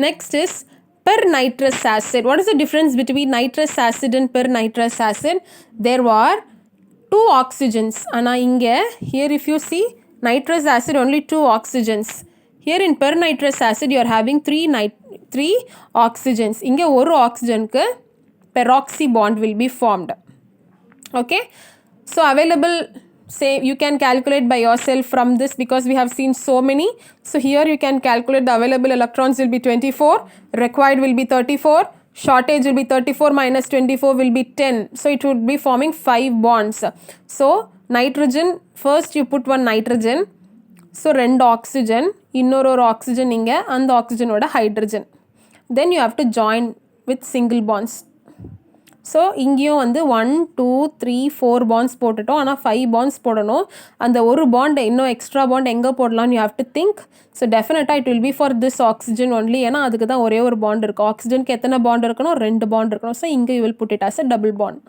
Next is per-nitrous acid. What is the difference between nitrous acid and per-nitrous acid? There were two oxygens. Here if you see nitrous acid, only two oxygens. Here in per-nitrous acid, you are having three oxygens. Inge one oxygen ku peroxy bond will be formed. Okay. So available, say you can calculate by yourself from this because we have seen so many. So here you can calculate the available electrons will be 24, required will be 34, shortage will be 34 minus 24 will be 10. So it would be forming 5 bonds. So nitrogen, first you put one nitrogen. So two oxygen, இன்னொரு oxygen இங்க அந்த oxygen ஓட hydrogen. Then you have to join with single bonds. So இங்கேயும் வந்து 1 2 3 4 bonds போட்டுட்டோம். ஆனால் 5 bonds போடணும். அந்த ஒரு பாண்ட் இன்னும் எக்ஸ்ட்ரா பாண்ட் எங்கே போடலாம்னு you have to think. So டெஃபினட்டாக it will be for this oxygen only. ஏன்னா அதுக்கு தான் ஒரே ஒரு பாண்ட் இருக்கும். ஆக்சிஜனுக்கு எத்தனை பாண்ட் இருக்கணும்? 2 பாண்ட் இருக்கணும். ஸோ இங்கே you will put it as a double bond.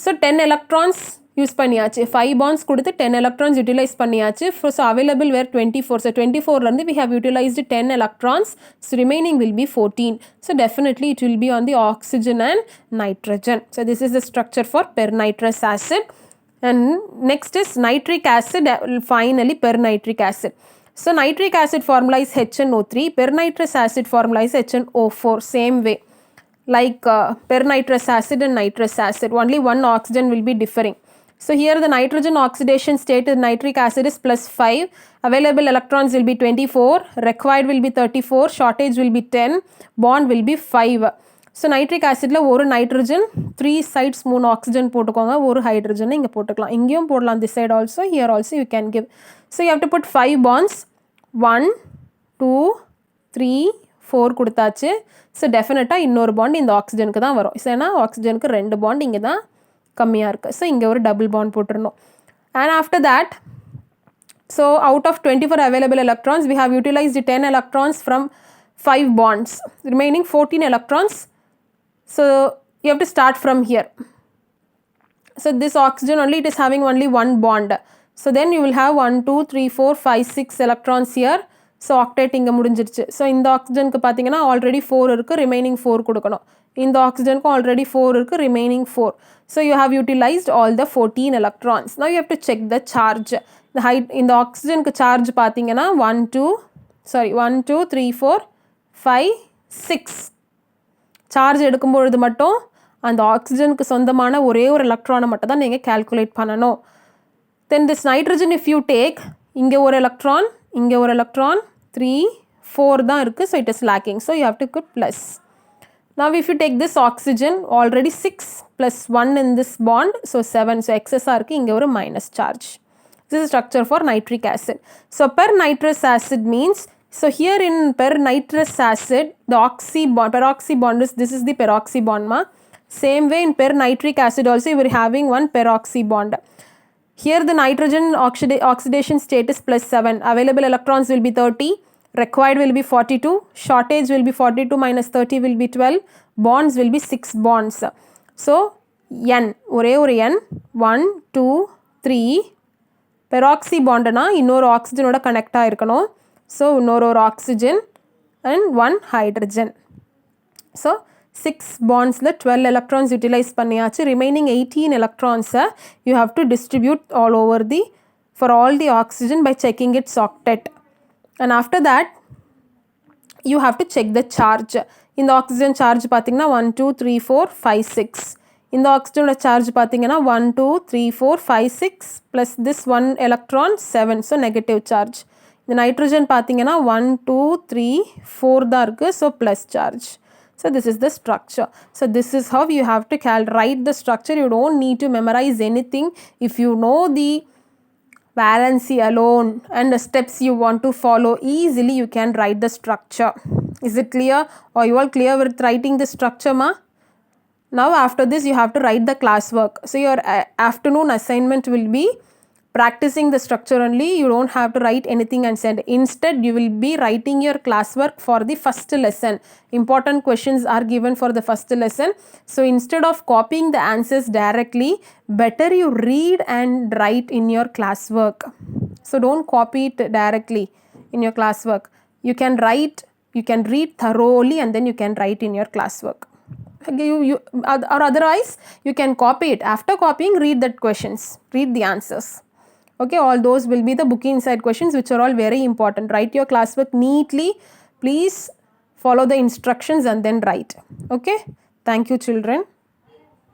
So 10 electrons use பண்ணியாச்சு. 5 பாண்ட்ஸ் கொடுத்து 10 எலக்ட்ரான்ஸ் யூட்டிலைஸ் பண்ணியாச்சு. So available were 24. ஸோ 24லேருந்து we have utilized 10 electrons. So remaining will be 14. So definitely it will be on the oxygen and nitrogen. So this is the structure for per-nitrous acid. And next is nitric acid, finally per-nitric acid. So nitric acid formula is HNO3. Per-nitrous acid formula is HNO4. Same way. Like per-nitrous acid and nitrous acid. Only one oxygen will be differing. So here the nitrogen oxidation state in nitric acid is +5. Available electrons will be 24. Required will be 34. Shortage will be 10. Bond will be 5. So nitric acid la ஒரு nitrogen 3 sides 3 oxygen போட்டுக்கோங்க. ஒரு hydrogen இங்க போட்டுக்கலாம். இங்கேயும் போடலாம். This side also, here also you can give. So you have to put 5 bonds. 1 2 3 4 கொடுத்தாச்சு. So டெஃபினட்டாக இன்னொரு பாண்ட் இந்த ஆக்சிஜனுக்கு தான் வரும். ஏன்னா ஆக்சிஜனுக்கு 2 பாண்ட் இங்கே தான் கம்மியாக இருக்குது. ஸோ இங்கே ஒரு டபுள் பாண்ட் போட்டுருணும். And after that, so out of 24 available electrons, we have utilized 10 electrons from 5 bonds. Remaining 14 electrons. So you have to start from here. So this oxygen only, it is having only one bond. So then you will have 1 2 3 4 5 6 electrons here. So octet இங்கே முடிஞ்சிருச்சு. So இந்த ஆக்சிஜனுக்கு பார்த்தீங்கன்னா already 4 இருக்குது, remaining 4 கொடுக்கணும். இந்த ஆக்சிஜனுக்கும் already 4 இருக்குது, remaining 4. So you have utilised all the 14 electrons. Now you have to check the charge. இந்த ஆக்சிஜனுக்கு charge பார்த்தீங்கன்னா 1 2 3 4 5 6. சார்ஜ் எடுக்கும்பொழுது மட்டும் அந்த ஆக்சிஜனுக்கு சொந்தமான ஒரே ஒரு எலக்ட்ரானை மட்டும் தான் நீங்கள் கால்குலேட் பண்ணணும். Then this nitrogen if you take, இங்கே ஒரு எலக்ட்ரான், இங்கே ஒரு எலக்ட்ரான், 3 4 தான் இருக்குது. So it is lacking. So you have to put plus. Now if you take this oxygen, already 6 plus 1 in this bond, so 7. So excess இருக்குது, இங்கே ஒரு minus charge. This is structure for nitric acid. So per-nitrous acid means, so here in per-nitrous acid, the peroxy bond is, this is the peroxy bond ma. Same way in per-nitric acid also you are having one peroxy bond. Here the nitrogen oxidation state is +7. Available electrons will be 30. Required will be 42. Shortage will be 42 minus 30 will be 12. Bonds will be 6 bonds. So N, ஒரே ஒரு N, 1 2 3. Peroxy பாண்டுனா இன்னொரு ஆக்சிஜனோட connect ஆகிருக்கணும். So இன்னொரு oxygen and 1 hydrogen. So 6 bondsல 12 electrons utilize பண்ணியாச்சு. Remaining 18 electrons you have to distribute all over for all the oxygen by checking its octet. And after that you have to check the charge. இந்த oxygen charge பார்த்தீங்கன்னா 1 2 3 4 5 6. இந்த oxygen charge பார்த்தீங்கன்னா 1 2 3 4 5 6 plus this 1 electron 7. So negative charge. இந்த nitrogen பார்த்தீங்கன்னா 1 2 3 4 தான் இருக்குது. So plus charge. So this is the structure. So this is how you have to write the structure. You don't need to memorize anything. If you know the valency alone and the steps you want to follow, easily you can write the structure. Is it clear? Or you all clear with writing the structure ma? Now after this you have to write the classwork. So your afternoon assignment will be practicing the structure only. You don't have to write anything and send. Instead you will be writing your classwork for the first lesson. Important questions are given for the first lesson. So instead of copying the answers directly, better you read and write in your classwork. So don't copy it directly in your classwork. You can write you can read thoroughly and then you can write in your classwork. Okay, or otherwise you can copy it. After copying, read that questions, read the answers. Okay, all those will be the Book Inside questions, which are all very important. Write your classwork neatly. Please follow the instructions and then write. Okay, thank you children.